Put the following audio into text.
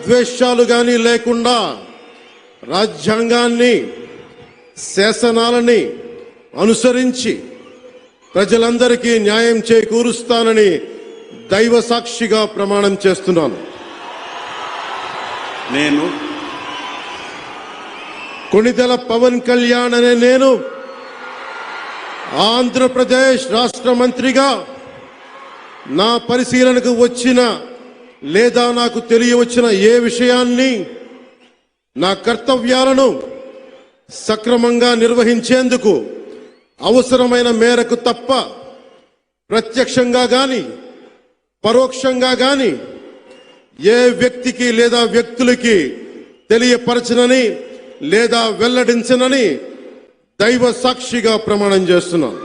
రాగద్వేషాలు గాని లేకుండా రాజ్యాంగాన్ని శాసనాలని అనుసరించి ప్రజలందరికీ న్యాయం చేకూరుస్తానని దైవ సాక్షిగా ప్రమాణం చేస్తున్నాను. నేను కొణిదెల పవన్ కళ్యాణ్ అనే నేను ఆంధ్రప్రదేశ్ రాష్ట్ర మంత్రిగా నా పరిశీలనకు వచ్చిన లేదా నాకు తెలియవచ్చిన ఏ విషయాన్ని నా కర్తవ్యాలను సక్రమంగా నిర్వహించేందుకు అవసరమైన మేరకు తప్ప ప్రత్యక్షంగా గాని పరోక్షంగా గాని ఏ వ్యక్తికి లేదా వ్యక్తులకి తెలియపరచనని లేదా వెల్లడించనని దైవ సాక్షిగా ప్రమాణం చేస్తున్నాను.